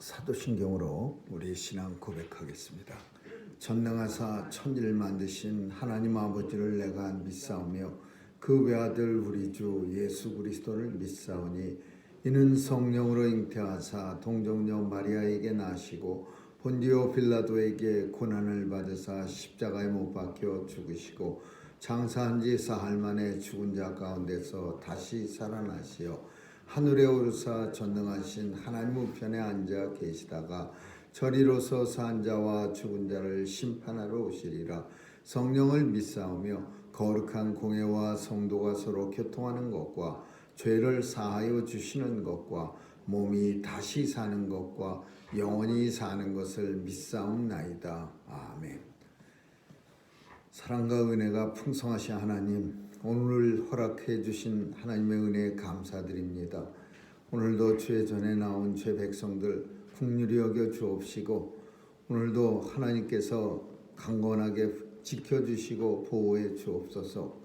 사도신경으로 우리 신앙 고백하겠습니다. 전능하사 천지를 만드신 하나님 아버지를 내가 믿사오며 그 외아들 우리 주 예수 그리스도를 믿사오니 이는 성령으로 잉태하사 동정녀 마리아에게 나시고 본디오 빌라도에게 고난을 받으사 십자가에 못 박혀 죽으시고 장사한 지 사흘 만에 죽은 자 가운데서 다시 살아나시어 하늘에 오르사 전능하신 하나님 우편에 앉아 계시다가 저리로서 산 자와 죽은 자를 심판하러 오시리라. 성령을 믿사오며 거룩한 공회와 성도가 서로 교통하는 것과 죄를 사하여 주시는 것과 몸이 다시 사는 것과 영원히 사는 것을 믿사옵나이다. 아멘. 사랑과 은혜가 풍성하신 하나님, 오늘 허락해 주신 하나님의 은혜에 감사드립니다. 오늘도 주의 전에 나온 죄 백성들 긍휼히 여겨 주옵시고 오늘도 하나님께서 강건하게 지켜주시고 보호해 주옵소서.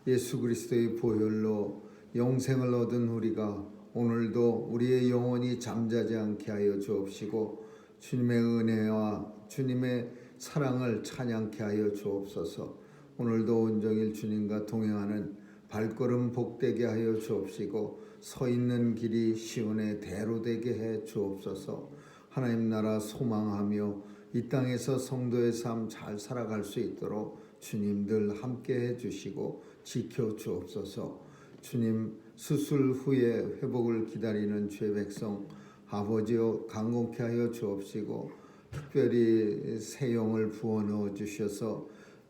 예수 그리스도의 보혈로 영생을 얻은 우리가 오늘도 우리의 영혼이 잠자지 않게 하여 주옵시고 주님의 은혜와 주님의 사랑을 찬양케 하여 주옵소서. 오늘도 온종일 주님과 동행하는 발걸음 복되게 하여 주옵시고 서 있는 길이 시온의 대로 되게 해 주옵소서. 하나님 나라 소망하며 이 땅에서 성도의 삶 잘 살아갈 수 있도록 주님들 함께 해 주시고 지켜 주옵소서. 주님, 수술 후에 회복을 기다리는 죄 백성 아버지여 강건케 하여 주옵시고 특별히 새 영을 부어 넣어 주셔서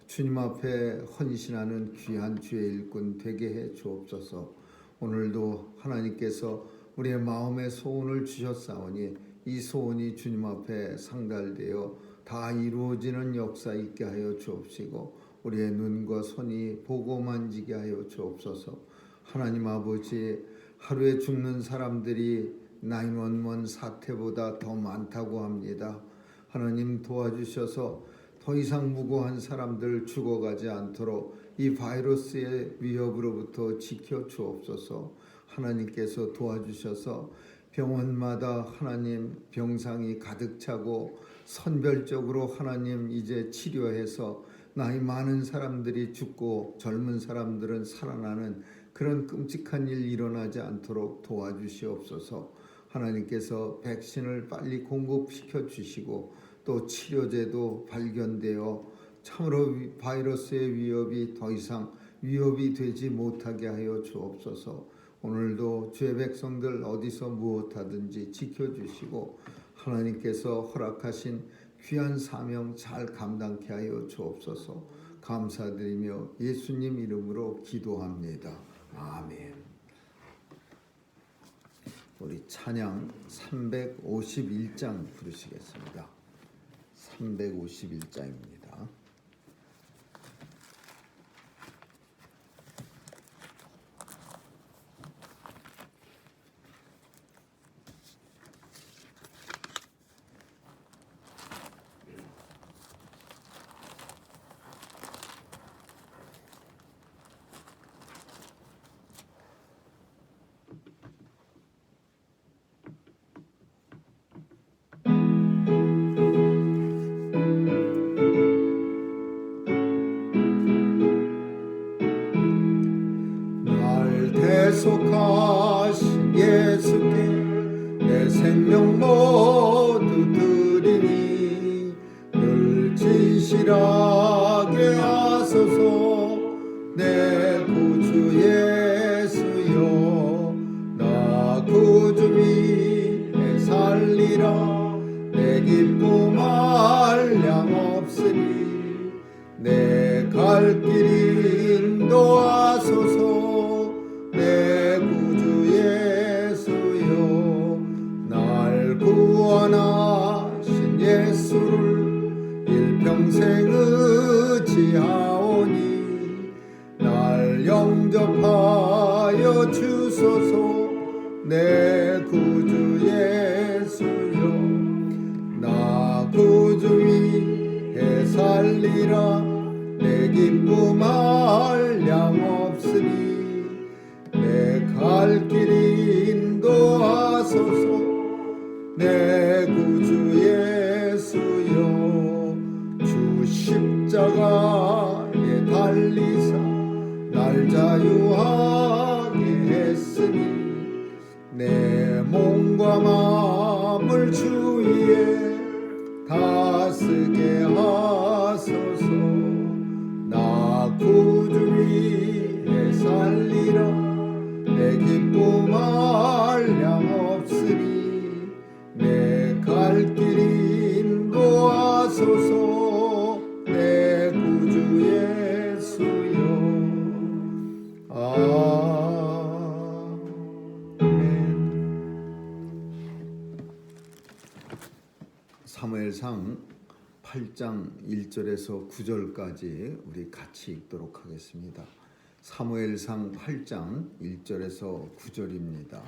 주님 앞에 헌신하는 귀한 주의 일꾼 되게 해 주옵소서. 오늘도 하나님께서 우리의 마음의 소원을 주셨사오니 이 소원이 주님 앞에 상달되어 다 이루어지는 역사 있게 하여 주옵시고 우리의 눈과 손이 보고 만지게 하여 주옵소서. 하나님 아버지, 하루에 죽는 사람들이 911 사태보다 더 많다고 합니다. 하나님 도와주셔서 더 이상 무고한 사람들 죽어가지 않도록 이 바이러스의 위협으로부터 지켜 주옵소서. 하나님께서 도와주셔서 병원마다 하나님 병상이 가득 차고 선별적으로 하나님 이제 치료해서 나이 많은 사람들이 죽고 젊은 사람들은 살아나는 그런 끔찍한 일 일어나지 않도록 도와주시옵소서. 하나님께서 백신을 빨리 공급시켜 주시고 또 치료제도 발견되어 참으로 바이러스의 위협이 더 이상 위협이 되지 못하게 하여 주옵소서. 오늘도 주의 백성들 어디서 무엇하든지 지켜주시고 하나님께서 허락하신 귀한 사명 잘 감당케 하여 주옵소서. 감사드리며 예수님 이름으로 기도합니다. 아멘. 우리 찬양 351장 부르시겠습니다. 351장입니다. 속하신 예수께 내 생명 모두 드리니 늘 진실하게 하소서. 내 구주 예수여, 나 구주 위에 살리라. 내 기쁨 한량 없으니 내 갈 길 인도하소서. 내 구주 예수여, 날 구원하신 예수를 일평생 의지하오니 날 영접하여 주소서. 내 구주 예수여, 나 구주 위에 살리라. 내 기쁨 한량 없으니 내 갈 길 인도하소서. 내 내 구주 예수여 주 십자가에 달리사 날 자유하게 했으니 내 몸과 마음을 주 위에 다스게 하소서. 나 구주 위에 살리라 내 기쁨 한량없으리 내 갈 길 인도하소서. 내 구주 예수여 아멘. 사무엘상 8장 1절에서 9절까지 우리 같이 읽도록 하겠습니다. 사무엘상 8장 1절에서 9절입니다.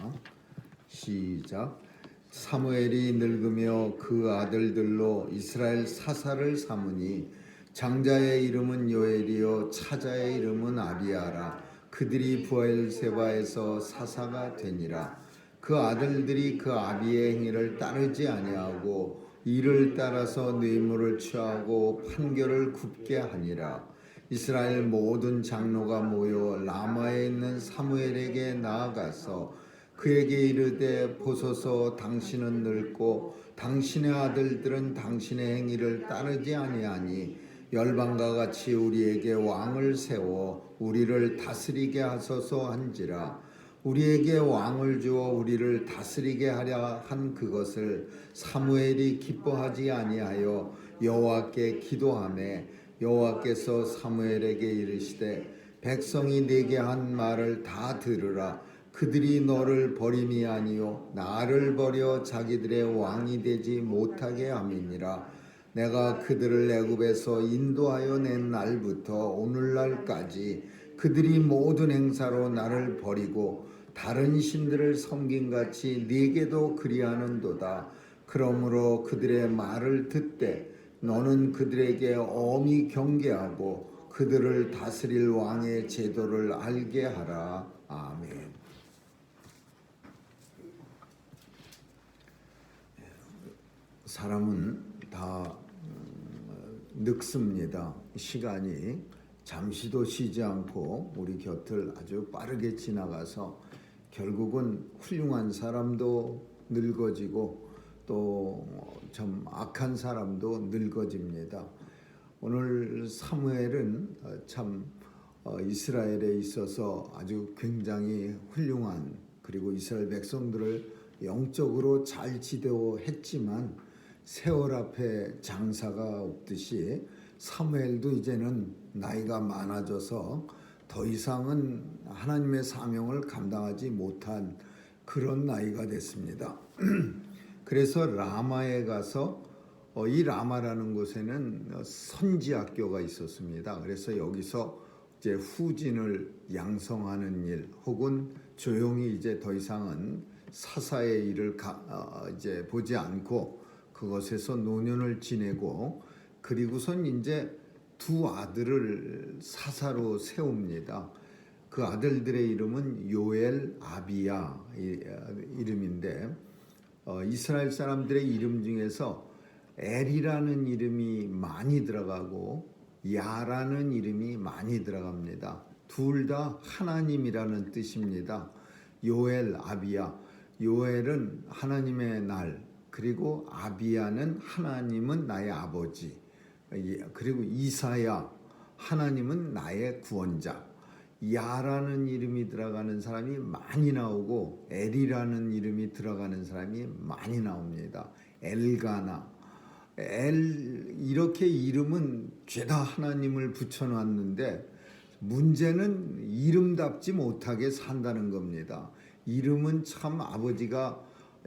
시작. 사무엘이 늙으며 그 아들들로 이스라엘 사사를 삼으니 장자의 이름은 요엘이요 차자의 이름은 아비야라. 그들이 부엘세바에서 사사가 되니라. 그 아들들이 그 아비의 행위를 따르지 아니하고 이를 따라서 뇌물을 취하고 판결을 굽게 하니라. 이스라엘 모든 장로가 모여 라마에 있는 사무엘에게 나아가서 그에게 이르되 보소서 당신은 늙고 당신의 아들들은 당신의 행위를 따르지 아니하니 열방과 같이 우리에게 왕을 세워 우리를 다스리게 하소서 한지라. 우리에게 왕을 주어 우리를 다스리게 하려 한 그것을 사무엘이 기뻐하지 아니하여 여호와께 기도하매 여호와께서 사무엘에게 이르시되 백성이 네게 한 말을 다 들으라. 그들이 너를 버림이 아니요 나를 버려 자기들의 왕이 되지 못하게 함이니라. 내가 그들을 애굽에서 인도하여 낸 날부터 오늘날까지 그들이 모든 행사로 나를 버리고 다른 신들을 섬김같이 네게도 그리하는도다. 그러므로 그들의 말을 듣되 너는 그들에게 엄히 경계하고 그들을 다스릴 왕의 제도를 알게 하라. 아멘. 사람은 다 늙습니다. 시간이 잠시도 쉬지 않고 우리 곁을 아주 빠르게 지나가서 결국은 훌륭한 사람도 늙어지고 또 좀 악한 사람도 늙어집니다. 오늘 사무엘은 참 이스라엘에 있어서 아주 굉장히 훌륭한, 그리고 이스라엘 백성들을 영적으로 잘 지도했지만 세월 앞에 장사가 없듯이 사무엘도 이제는 나이가 많아져서 더 이상은 하나님의 사명을 감당하지 못한 그런 나이가 됐습니다. 그래서 라마에 가서 이 라마라는 곳에는 선지학교가 있었습니다. 그래서 여기서 이제 후진을 양성하는 일, 혹은 조용히 이제 더 이상은 사사의 일을 이제 보지 않고 그것에서 노년을 지내고, 그리고선 이제 두 아들을 사사로 세웁니다. 그 아들들의 이름은 요엘, 아비야 이름인데 이스라엘 사람들의 이름 중에서 엘이라는 이름이 많이 들어가고 야라는 이름이 많이 들어갑니다. 둘 다 하나님이라는 뜻입니다. 요엘, 아비야. 요엘은 하나님의 날, 그리고 아비야는 하나님은 나의 아버지, 그리고 이사야, 하나님은 나의 구원자. 야라는 이름이 들어가는 사람이 많이 나오고 엘이라는 이름이 들어가는 사람이 많이 나옵니다. 엘가나, 이렇게 이름은 죄다 하나님을 붙여놨는데 문제는 이름답지 못하게 산다는 겁니다. 이름은 참 아버지가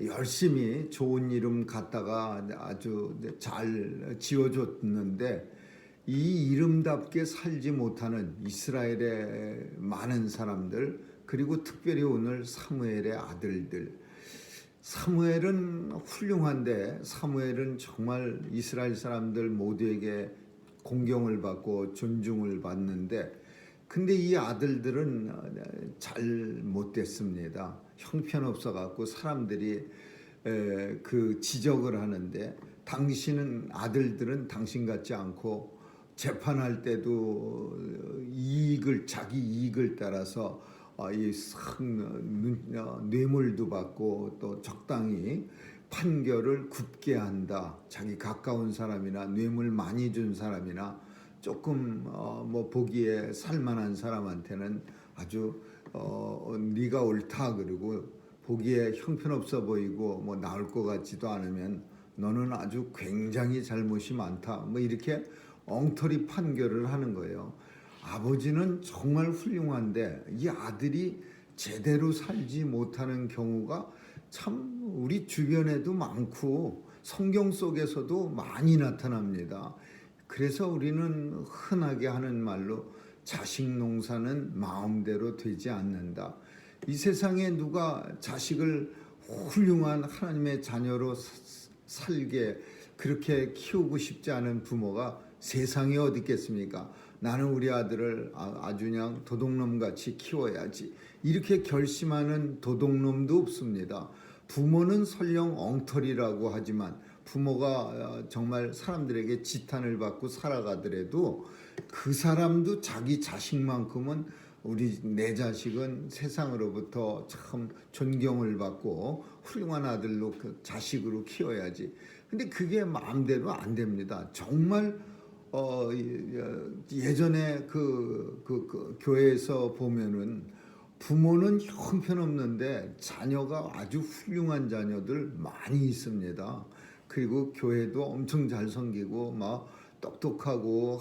열심히 좋은 이름 갖다가 아주 잘 지어줬는데 이 이름답게 살지 못하는 이스라엘의 많은 사람들, 그리고 특별히 오늘 사무엘의 아들들. 사무엘은 훌륭한데, 사무엘은 정말 이스라엘 사람들 모두에게 공경을 받고 존중을 받는데, 근데 이 아들들은 잘 못됐습니다. 형편없어 갖고 사람들이 그 지적을 하는데 당신은 아들들은 당신 같지 않고 재판할 때도 자기 이익을 따라서 뇌물도 받고 또 적당히 판결을 굽게 한다. 자기 가까운 사람이나 뇌물 많이 준 사람이나 조금 뭐 보기에 살만한 사람한테는 아주 네가 옳다 그러고 보기에 형편없어 보이고 뭐 나을 것 같지도 않으면 너는 아주 굉장히 잘못이 많다. 뭐 이렇게 엉터리 판결을 하는 거예요. 아버지는 정말 훌륭한데 이 아들이 제대로 살지 못하는 경우가 참 우리 주변에도 많고 성경 속에서도 많이 나타납니다. 그래서 우리는 흔하게 하는 말로 자식 농사는 마음대로 되지 않는다. 이 세상에 누가 자식을 훌륭한 하나님의 자녀로 살게 그렇게 키우고 싶지 않은 부모가 세상에 어디 있겠습니까? 나는 우리 아들을 아주 그냥 도둑놈같이 키워야지 이렇게 결심하는 도둑놈도 없습니다. 부모는 설령 엉터리라고 하지만 부모가 정말 사람들에게 지탄을 받고 살아가더라도 그 사람도 자기 자식만큼은 내 자식은 세상으로부터 참 존경을 받고 훌륭한 아들로 자식으로 키워야지. 근데 그게 마음대로 안 됩니다. 정말 예전에 그 교회에서 보면은 부모는 형편없는데 자녀가 아주 훌륭한 자녀들 많이 있습니다. 그리고 교회도 엄청 잘 섬기고 막 똑똑하고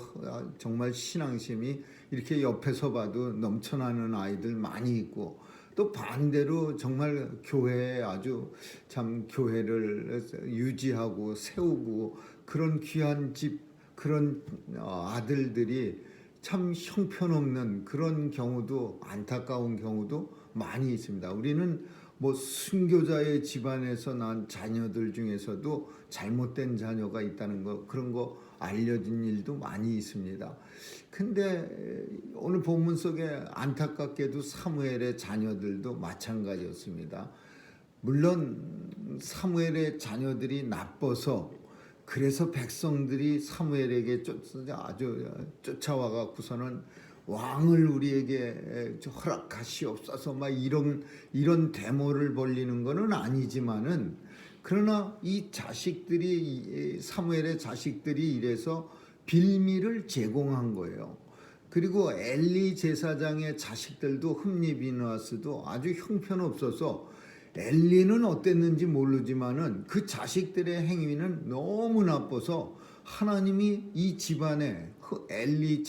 정말 신앙심이 이렇게 옆에서 봐도 넘쳐나는 아이들 많이 있고 또 반대로 정말 교회에 아주 참 교회를 유지하고 세우고 그런 귀한 집 그런 아들들이 참 형편없는 그런 경우도 안타까운 경우도 많이 있습니다. 우리는 뭐 순교자의 집안에서 난 자녀들 중에서도 잘못된 자녀가 있다는 거 그런 거 알려진 일도 많이 있습니다. 근데 오늘 본문 속에 안타깝게도 사무엘의 자녀들도 마찬가지였습니다. 물론 사무엘의 자녀들이 나빠서 그래서 백성들이 사무엘에게 아주 쫓아와 갖고서는 왕을 우리에게 허락하시옵소서 막 이런 데모를 벌리는 것은 아니지만은 그러나 이 자식들이 사무엘의 자식들이 이래서 빌미를 제공한 거예요. 그리고 엘리 제사장의 자식들도 흠니비느하스도 아주 형편없어서 엘리는 어땠는지 모르지만은 그 자식들의 행위는 너무 나빠서 하나님이 이 집안에 엘리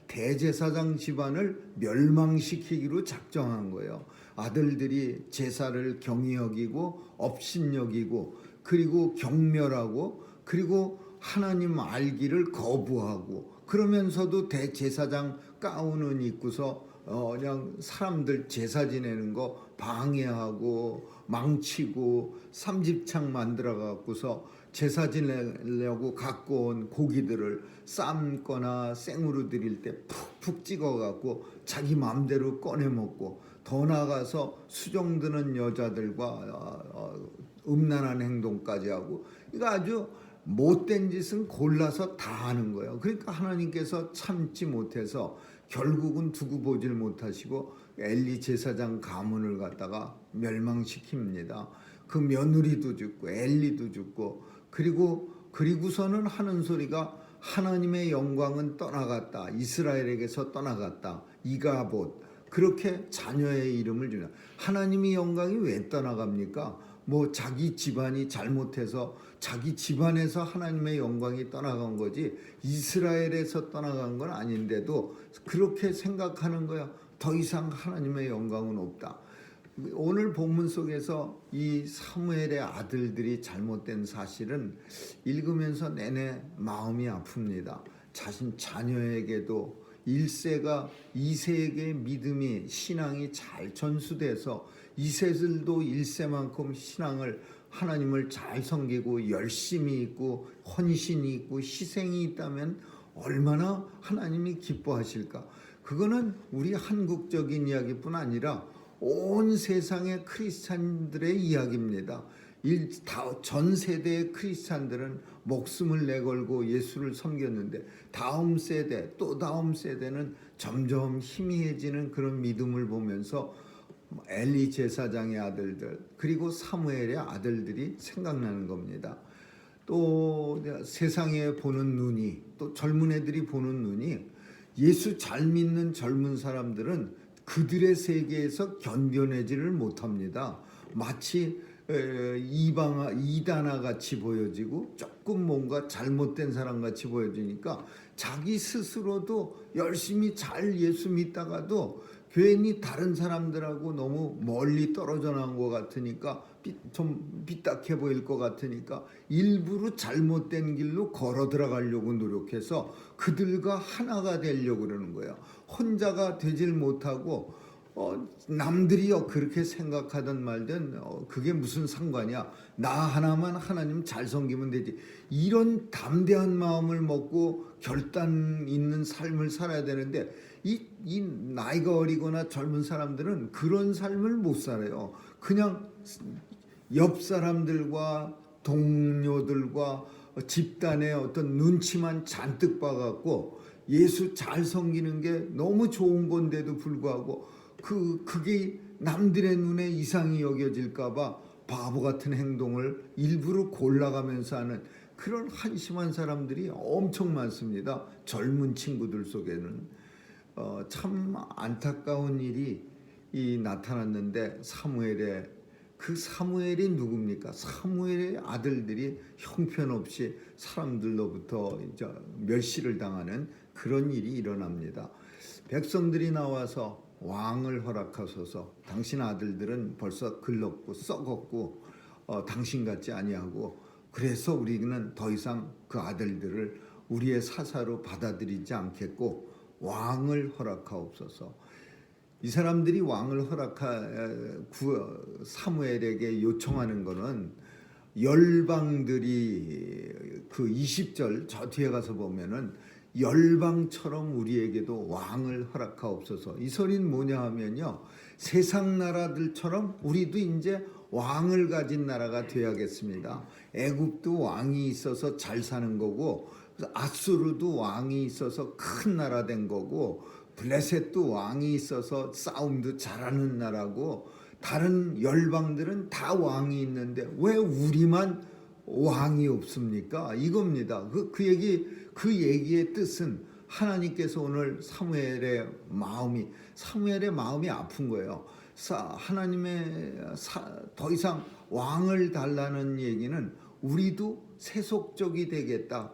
대제사장 집안을 멸망시키기로 작정한 거예요. 아들들이 제사를 경히 여기고 업신여기고 그리고 경멸하고 그리고 하나님 알기를 거부하고 그러면서도 대제사장 가운은 입고서 그냥 사람들 제사 지내는 거 방해하고 망치고 삼집창 만들어 갖고서 제사 지내려고 갖고 온 고기들을 삶거나 생으로 드릴 때 푹푹 찍어 갖고 자기 마음대로 꺼내 먹고 더 나아가서 수종 드는 여자들과 음란한 행동까지 하고 이거 아주 못된 짓은 골라서 다 하는 거예요. 그러니까 하나님께서 참지 못해서 결국은 두고 보질 못하시고 엘리 제사장 가문을 갖다가 멸망시킵니다. 그 며느리도 죽고 엘리도 죽고 그리고서는 하는 소리가 하나님의 영광은 떠나갔다. 이스라엘에게서 떠나갔다. 이가봇 그렇게 자녀의 이름을 주냐. 하나님의 영광이 왜 떠나갑니까? 뭐 자기 집안이 잘못해서 자기 집안에서 하나님의 영광이 떠나간 거지 이스라엘에서 떠나간 건 아닌데도 그렇게 생각하는 거야. 더 이상 하나님의 영광은 없다. 오늘 본문 속에서 이 사무엘의 아들들이 잘못된 사실은 읽으면서 내내 마음이 아픕니다. 자신 자녀에게도 1세가 2세에게 믿음이 신앙이 잘 전수돼서 2세들도 1세만큼 신앙을 하나님을 잘 섬기고 열심히 있고 헌신이 있고 희생이 있다면 얼마나 하나님이 기뻐하실까. 그거는 우리 한국적인 이야기뿐 아니라 온 세상의 크리스찬들의 이야기입니다. 전 세대의 크리스찬들은 목숨을 내걸고 예수를 섬겼는데 다음 세대 또 다음 세대는 점점 희미해지는 그런 믿음을 보면서 엘리 제사장의 아들들 그리고 사무엘의 아들들이 생각나는 겁니다. 또 세상에 보는 눈이 또 젊은 애들이 보는 눈이 예수 잘 믿는 젊은 사람들은 그들의 세계에서 견뎌내지를 못합니다. 마치 이단아 같이 보여지고 조금 뭔가 잘못된 사람 같이 보여지니까 자기 스스로도 열심히 잘 예수 믿다가도 괜히 다른 사람들하고 너무 멀리 떨어져 나온 것 같으니까 좀 삐딱해 보일 것 같으니까 일부러 잘못된 길로 걸어 들어가려고 노력해서 그들과 하나가 되려고 그러는 거예요. 혼자가 되질 못하고 남들이요 그렇게 생각하든 말든 그게 무슨 상관이야. 나 하나만 하나님 잘 섬기면 되지. 이런 담대한 마음을 먹고 결단 있는 삶을 살아야 되는데 이 나이가 어리거나 젊은 사람들은 그런 삶을 못 살아요. 그냥 옆 사람들과 동료들과 집단의 어떤 눈치만 잔뜩 봐갖고 예수 잘 섬기는 게 너무 좋은 건데도 불구하고 그게 남들의 눈에 이상히 여겨질까봐 바보 같은 행동을 일부러 골라가면서 하는 그런 한심한 사람들이 엄청 많습니다. 젊은 친구들 속에는 참 안타까운 일이 나타났는데 사무엘이 누굽니까? 사무엘의 아들들이 형편없이 사람들로부터 이제 멸시를 당하는 그런 일이 일어납니다. 백성들이 나와서 왕을 허락하소서. 당신 아들들은 벌써 글렀고 썩었고 당신 같지 아니하고 그래서 우리는 더 이상 그 아들들을 우리의 사사로 받아들이지 않겠고 왕을 허락하옵소서. 이 사람들이 왕을 사무엘에게 요청하는 것은 열방들이 그 20절 저 뒤에 가서 보면은 열방처럼 우리에게도 왕을 허락하옵소서. 이 소리는 뭐냐 하면요, 세상 나라들처럼 우리도 이제 왕을 가진 나라가 되어야겠습니다. 애굽도 왕이 있어서 잘 사는 거고 아수르도 왕이 있어서 큰 나라 된 거고 블레셋도 왕이 있어서 싸움도 잘하는 나라고 다른 열방들은 다 왕이 있는데 왜 우리만 왕이 없습니까? 이겁니다. 그 얘기의 뜻은 하나님께서 오늘 사무엘의 마음이 아픈 거예요. 더 이상 왕을 달라는 얘기는 우리도 세속적이 되겠다.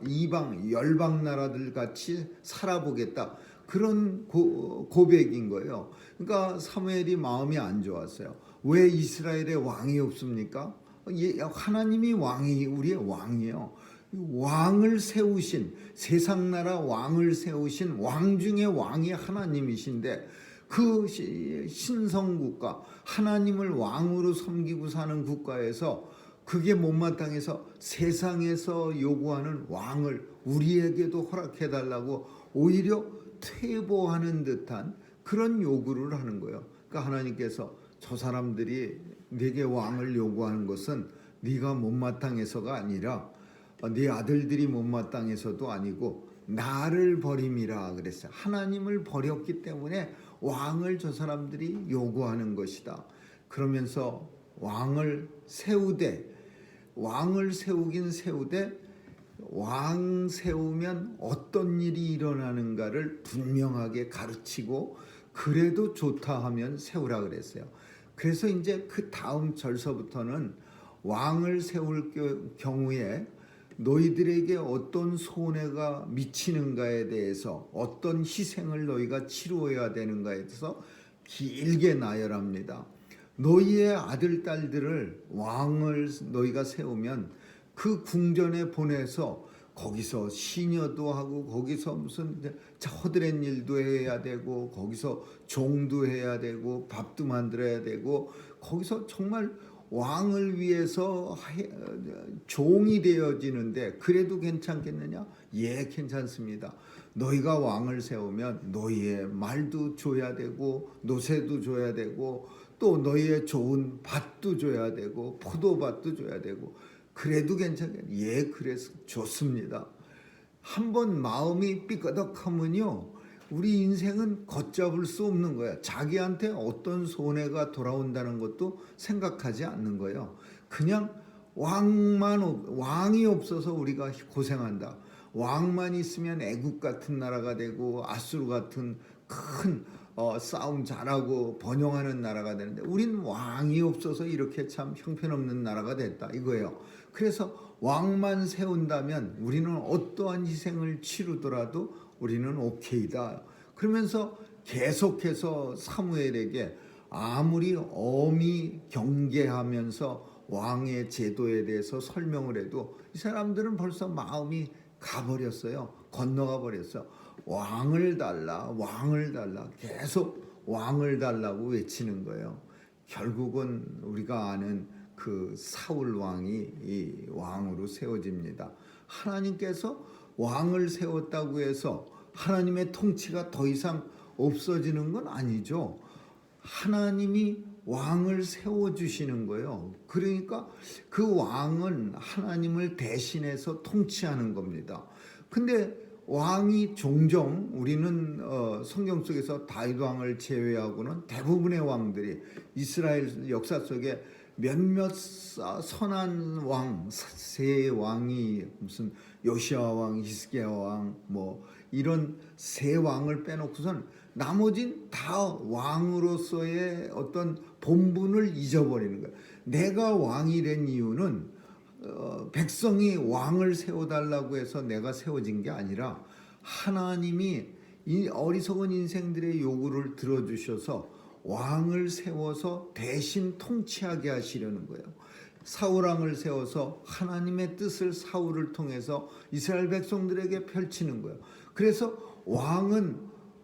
열방 나라들 같이 살아보겠다. 그런 고백인 거예요. 그러니까 사무엘이 마음이 안 좋았어요. 왜 이스라엘에 왕이 없습니까? 하나님이 우리의 왕이에요. 왕을 세우신, 세상 나라 왕을 세우신 왕 중에 왕이 하나님이신데 그 신성국가, 하나님을 왕으로 섬기고 사는 국가에서 그게 못마땅해서 세상에서 요구하는 왕을 우리에게도 허락해달라고 오히려 퇴보하는 듯한 그런 요구를 하는 거예요. 그러니까 하나님께서 저 사람들이 네게 왕을 요구하는 것은 네가 못마땅해서가 아니라 네 아들들이 못마땅해서도 아니고 나를 버림이라 그랬어요. 하나님을 버렸기 때문에 왕을 저 사람들이 요구하는 것이다. 그러면서 왕을 세우긴 세우되 왕 세우면 어떤 일이 일어나는가를 분명하게 가르치고 그래도 좋다 하면 세우라 그랬어요. 그래서 이제 그 다음 절서부터는 왕을 세울 경우에 너희들에게 어떤 손해가 미치는가에 대해서 어떤 희생을 너희가 치루어야 되는가에 대해서 길게 나열합니다. 너희의 아들 딸들을 왕을 너희가 세우면 그 궁전에 보내서 거기서 시녀도 하고 거기서 무슨 허드렛 일도 해야 되고 거기서 종도 해야 되고 밥도 만들어야 되고 거기서 정말 왕을 위해서 종이 되어지는데 그래도 괜찮겠느냐? 예, 괜찮습니다. 너희가 왕을 세우면 너희의 말도 줘야 되고 노새도 줘야 되고 또 너희의 좋은 밭도 줘야 되고 포도밭도 줘야 되고 그래도 괜찮아요. 예, 그래서 좋습니다. 한번 마음이 삐까덕하면요, 우리 인생은 걷잡을 수 없는 거야. 자기한테 어떤 손해가 돌아온다는 것도 생각하지 않는 거예요. 그냥 왕이 없어서 우리가 고생한다. 왕만 있으면 애국 같은 나라가 되고 아수르 같은 큰 싸움 잘하고 번영하는 나라가 되는데, 우린 왕이 없어서 이렇게 참 형편없는 나라가 됐다 이거예요. 그래서 왕만 세운다면 우리는 어떠한 희생을 치르더라도 우리는 오케이다. 그러면서 계속해서 사무엘에게 아무리 엄히 경계하면서 왕의 제도에 대해서 설명을 해도 이 사람들은 벌써 마음이 가버렸어요. 건너가 버렸어요. 왕을 달라, 왕을 달라, 계속 왕을 달라고 외치는 거예요. 결국은 우리가 아는 그 사울 왕이 이 왕으로 세워집니다. 하나님께서 왕을 세웠다고 해서 하나님의 통치가 더 이상 없어지는 건 아니죠. 하나님이 왕을 세워주시는 거예요. 그러니까 그 왕은 하나님을 대신해서 통치하는 겁니다. 근데 왕이 종종 우리는 성경 속에서 다윗 왕을 제외하고는 대부분의 왕들이 이스라엘 역사 속에 몇몇 선한 왕, 세 왕이 무슨 요시아 왕, 히스기야 왕, 뭐 이런 세 왕을 빼놓고선 나머진 다 왕으로서의 어떤 본분을 잊어버리는 거예요. 내가 왕이 된 이유는 백성이 왕을 세워달라고 해서 내가 세워진 게 아니라 하나님이 이 어리석은 인생들의 요구를 들어주셔서 왕을 세워서 대신 통치하게 하시려는 거예요. 사울왕을 세워서 하나님의 뜻을 사울을 통해서 이스라엘 백성들에게 펼치는 거예요. 그래서 왕은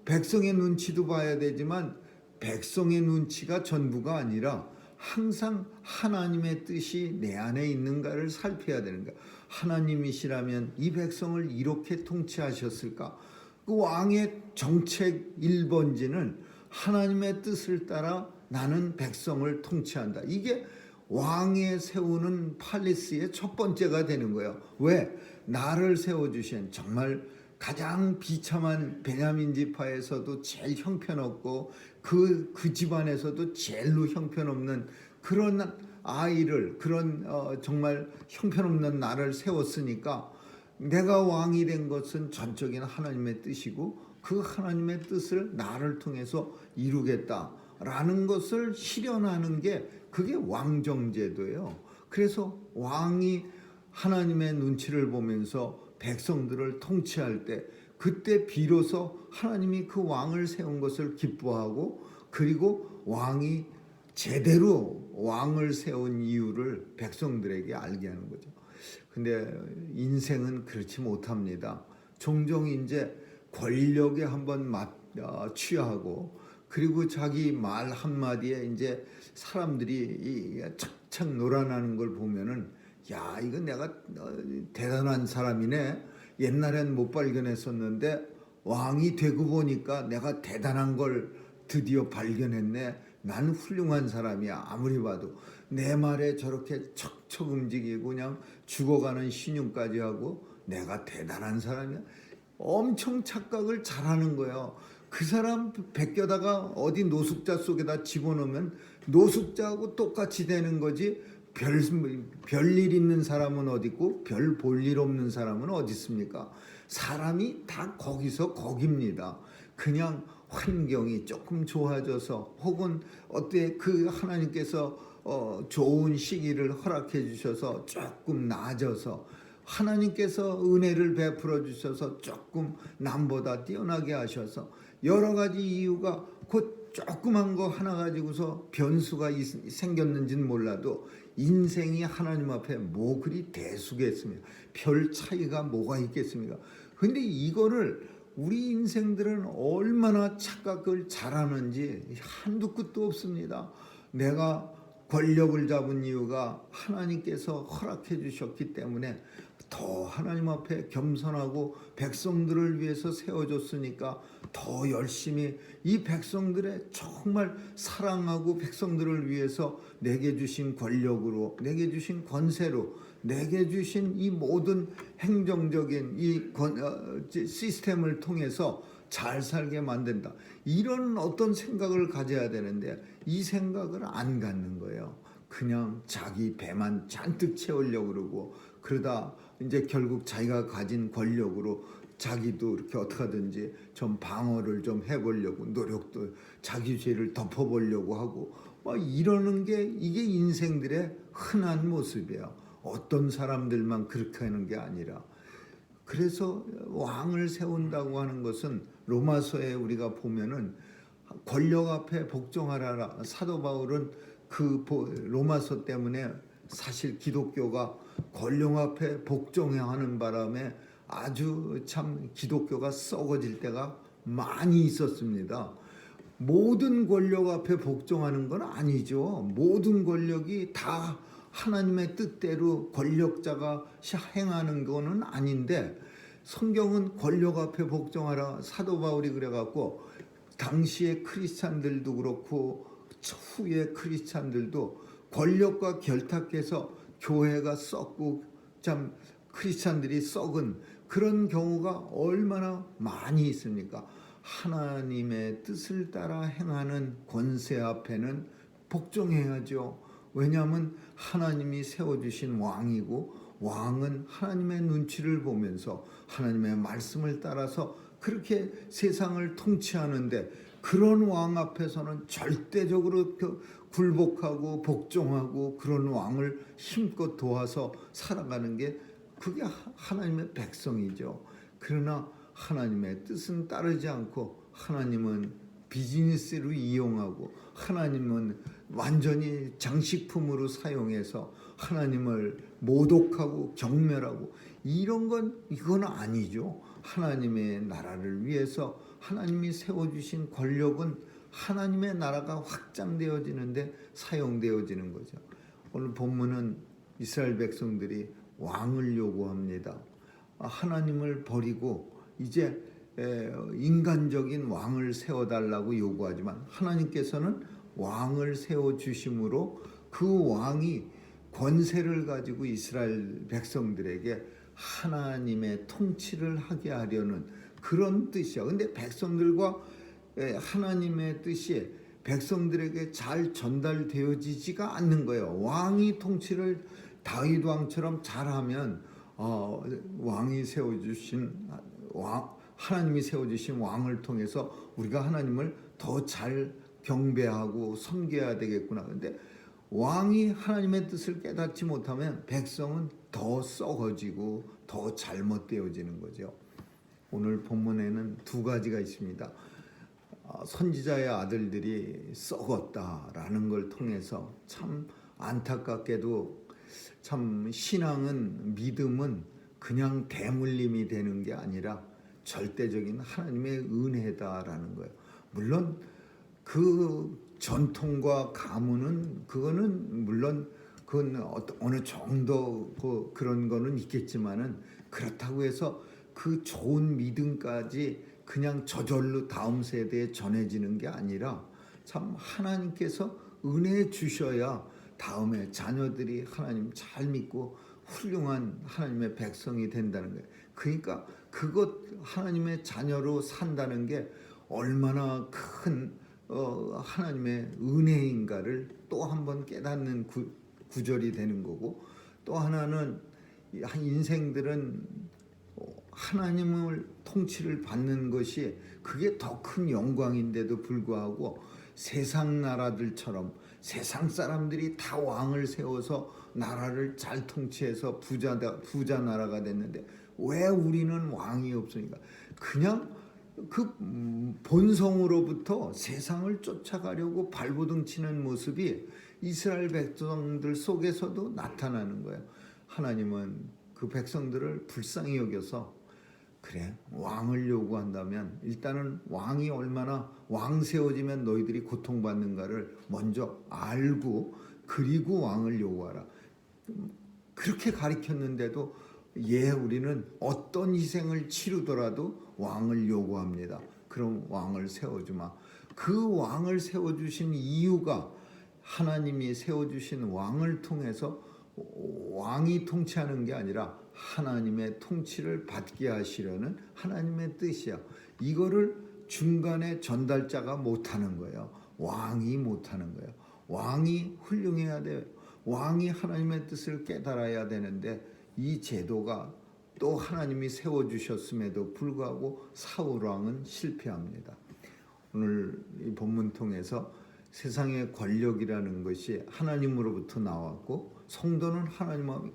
백성의 눈치도 봐야 되지만 백성의 눈치가 전부가 아니라 항상 하나님의 뜻이 내 안에 있는가를 살펴야 되는 거야. 하나님이시라면 이 백성을 이렇게 통치하셨을까? 그 왕의 정책 1번지는 하나님의 뜻을 따라 나는 백성을 통치한다. 이게 왕에 세우는 팔리스의 첫 번째가 되는 거예요. 왜? 나를 세워주신 정말 가장 비참한 베냐민 지파에서도 제일 형편없고 그 집안에서도 제일로 형편없는 그런 아이를, 그런 정말 형편없는 나를 세웠으니까 내가 왕이 된 것은 전적인 하나님의 뜻이고 그 하나님의 뜻을 나를 통해서 이루겠다라는 것을 실현하는 게 그게 왕정제도예요. 그래서 왕이 하나님의 눈치를 보면서 백성들을 통치할 때 그때 비로소 하나님이 그 왕을 세운 것을 기뻐하고, 그리고 왕이 제대로 왕을 세운 이유를 백성들에게 알게 하는 거죠. 근데 인생은 그렇지 못합니다. 종종 이제 권력에 한번 취하고, 그리고 자기 말 한마디에 이제 사람들이 착착 놀아나는 걸 보면은 야, 이거 내가 대단한 사람이네. 옛날엔 못 발견했었는데 왕이 되고 보니까 내가 대단한 걸 드디어 발견했네. 나는 훌륭한 사람이야. 아무리 봐도 내 말에 저렇게 척척 움직이고 그냥 죽어가는 신용까지 하고 내가 대단한 사람이야. 엄청 착각을 잘하는 거예요. 그 사람 베껴다가 어디 노숙자 속에다 집어넣으면 노숙자하고 똑같이 되는 거지. 별일 있는 사람은 어디 있고 별 볼 일 없는 사람은 어디 있습니까? 사람이 다 거기서 거깁니다. 그냥 환경이 조금 좋아져서 혹은 어때 그 하나님께서 좋은 시기를 허락해 주셔서 조금 나아져서 하나님께서 은혜를 베풀어 주셔서 조금 남보다 뛰어나게 하셔서 여러 가지 이유가 곧 조그만 거 하나 가지고서 변수가 생겼는지는 몰라도 인생이 하나님 앞에 뭐 그리 대수겠습니까? 별 차이가 뭐가 있겠습니까? 근데 이거를 우리 인생들은 얼마나 착각을 잘하는지 한두 끝도 없습니다. 내가 권력을 잡은 이유가 하나님께서 허락해 주셨기 때문에 더 하나님 앞에 겸손하고 백성들을 위해서 세워줬으니까 더 열심히 이 백성들의 정말 사랑하고 백성들을 위해서 내게 주신 권력으로, 내게 주신 권세로, 내게 주신 이 모든 행정적인 이 시스템을 통해서 잘 살게 만든다. 이런 어떤 생각을 가져야 되는데 이 생각을 안 갖는 거예요. 그냥 자기 배만 잔뜩 채우려고 그러고, 그러다 이제 결국 자기가 가진 권력으로 자기도 이렇게 어떻게 하든지 좀 방어를 좀 해보려고 노력도, 자기 죄를 덮어보려고 하고 막 이러는 게 이게 인생들의 흔한 모습이에요. 어떤 사람들만 그렇게 하는 게 아니라. 그래서 왕을 세운다고 하는 것은 로마서에 우리가 보면은 권력 앞에 복종하라. 사도 바울은 그 로마서 때문에 사실 기독교가 권력 앞에 복종해야 하는 바람에 아주 참 기독교가 썩어질 때가 많이 있었습니다. 모든 권력 앞에 복종하는 건 아니죠. 모든 권력이 다 하나님의 뜻대로 권력자가 행하는 거는 아닌데, 성경은 권력 앞에 복종하라. 사도 바울이 그래갖고 당시의 크리스찬들도 그렇고 후에 크리스찬들도 권력과 결탁해서 교회가 썩고 참 크리스찬들이 썩은 그런 경우가 얼마나 많이 있습니까? 하나님의 뜻을 따라 행하는 권세 앞에는 복종해야죠. 왜냐하면 하나님이 세워주신 왕이고, 왕은 하나님의 눈치를 보면서 하나님의 말씀을 따라서 그렇게 세상을 통치하는데, 그런 왕 앞에서는 절대적으로 굴복하고 복종하고 그런 왕을 힘껏 도와서 살아가는 게 그게 하나님의 백성이죠. 그러나 하나님의 뜻은 따르지 않고 하나님은 비즈니스로 이용하고 하나님은 완전히 장식품으로 사용해서 하나님을 모독하고 경멸하고 이런 건 이건 아니죠. 하나님의 나라를 위해서 하나님이 세워주신 권력은 하나님의 나라가 확장되어지는데 사용되어지는 거죠. 오늘 본문은 이스라엘 백성들이 왕을 요구합니다. 하나님을 버리고 이제 인간적인 왕을 세워달라고 요구하지만 하나님께서는 왕을 세워주심으로 그 왕이 권세를 가지고 이스라엘 백성들에게 하나님의 통치를 하게 하려는 그런 뜻이야. 근데 백성들과 하나님의 뜻이 백성들에게 잘 전달되어지지가 않는 거예요. 왕이 통치를 다윗 왕처럼 잘하면 왕이 세워주신 하나님이 세워주신 왕을 통해서 우리가 하나님을 더 잘 경배하고 섬겨야 되겠구나. 근데 왕이 하나님의 뜻을 깨닫지 못하면 백성은 더 썩어지고 더 잘못되어지는 거죠. 오늘 본문에는 두 가지가 있습니다. 선지자의 아들들이 썩었다라는 걸 통해서 참 안타깝게도 참 신앙은, 믿음은 그냥 대물림이 되는 게 아니라 절대적인 하나님의 은혜다라는 거예요. 물론 그 전통과 가문은 그거는 물론 그건 어느 정도 그런 거는 있겠지만은, 그렇다고 해서 그 좋은 믿음까지 그냥 저절로 다음 세대에 전해지는 게 아니라 참 하나님께서 은혜 주셔야 다음에 자녀들이 하나님 잘 믿고 훌륭한 하나님의 백성이 된다는 거예요. 그러니까 그것 하나님의 자녀로 산다는 게 얼마나 큰 하나님의 은혜인가를 또 한 번 깨닫는 구절이 되는 거고, 또 하나는 인생들은 하나님을 통치를 받는 것이 그게 더 큰 영광인데도 불구하고 세상 나라들처럼 세상 사람들이 다 왕을 세워서 나라를 잘 통치해서 부자 나라가 됐는데 왜 우리는 왕이 없으니까 그냥 그 본성으로부터 세상을 쫓아가려고 발버둥 치는 모습이 이스라엘 백성들 속에서도 나타나는 거예요. 하나님은 그 백성들을 불쌍히 여겨서 그래, 왕을 요구한다면 일단은 왕이 얼마나 왕 세워지면 너희들이 고통받는가를 먼저 알고 그리고 왕을 요구하라. 그렇게 가르쳤는데도 우리는 어떤 희생을 치르더라도 왕을 요구합니다. 그럼 왕을 세워주마. 그 왕을 세워주신 이유가 하나님이 세워주신 왕을 통해서 왕이 통치하는 게 아니라 하나님의 통치를 받게 하시려는 하나님의 뜻이야. 이거를 중간에 전달자가 못하는 거예요. 왕이 못하는 거예요. 왕이 훌륭해야 돼요. 왕이 하나님의 뜻을 깨달아야 되는데 이 제도가 또 하나님이 세워주셨음에도 불구하고 사울 왕은 실패합니다. 오늘 이 본문 통해서 세상의 권력이라는 것이 하나님으로부터 나왔고 성도는 하나님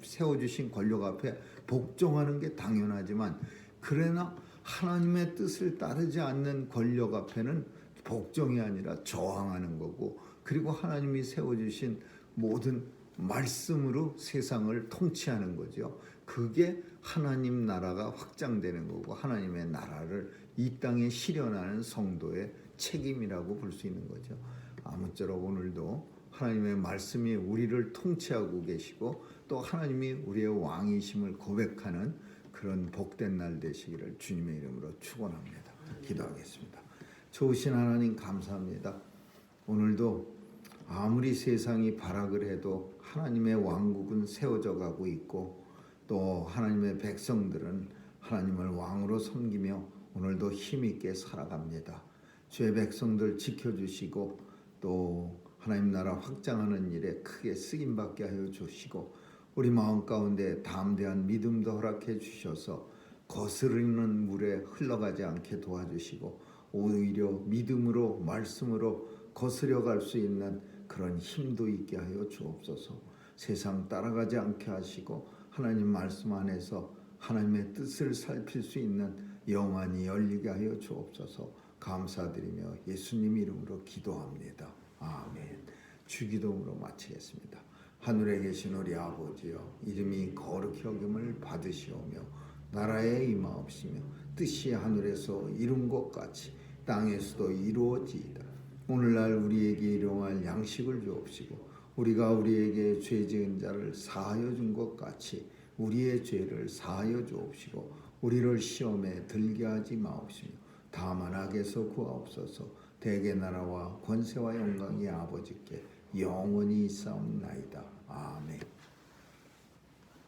세워주신 권력 앞에 복종하는 게 당연하지만 그러나 하나님의 뜻을 따르지 않는 권력 앞에는 복종이 아니라 저항하는 거고 그리고 하나님이 세워주신 모든 말씀으로 세상을 통치하는 거죠. 그게 하나님 나라가 확장되는 거고 하나님의 나라를 이 땅에 실현하는 성도의 책임이라고 볼 수 있는 거죠. 아무쪼록 오늘도 하나님의 말씀이 우리를 통치하고 계시고 또 하나님이 우리의 왕이심을 고백하는 그런 복된 날 되시기를 주님의 이름으로 축원합니다. 기도하겠습니다. 좋으신 하나님 감사합니다. 오늘도 아무리 세상이 발악을 해도 하나님의 왕국은 세워져 가고 있고 또 하나님의 백성들은 하나님을 왕으로 섬기며 오늘도 힘있게 살아갑니다. 주의 백성들 지켜주시고 또 하나님 나라 확장하는 일에 크게 쓰임받게 하여 주시고 우리 마음 가운데 담대한 믿음도 허락해 주셔서 거스르는 물에 흘러가지 않게 도와주시고 오히려 믿음으로 말씀으로 거스려 갈 수 있는 그런 힘도 있게 하여 주옵소서. 세상 따라가지 않게 하시고 하나님 말씀 안에서 하나님의 뜻을 살필 수 있는 영안이 열리게 하여 주옵소서. 감사드리며 예수님 이름으로 기도합니다. 아멘. 주기도문으로 마치겠습니다. 하늘에 계신 우리 아버지여, 이름이 거룩히 여김을 받으시오며 나라에 임하옵시며 뜻이 하늘에서 이룬 것 같이 땅에서도 이루어지이다. 오늘날 우리에게 일용할 양식을 주옵시고 우리가 우리에게 죄 지은 자를 사하여 준 것 같이 우리의 죄를 사하여 주옵시고 우리를 시험에 들게 하지 마옵시며 다만 악에서 구하옵소서. 대개 나라와 권세와 영광이 아버지께 영원히 있사옵나이다. 아멘.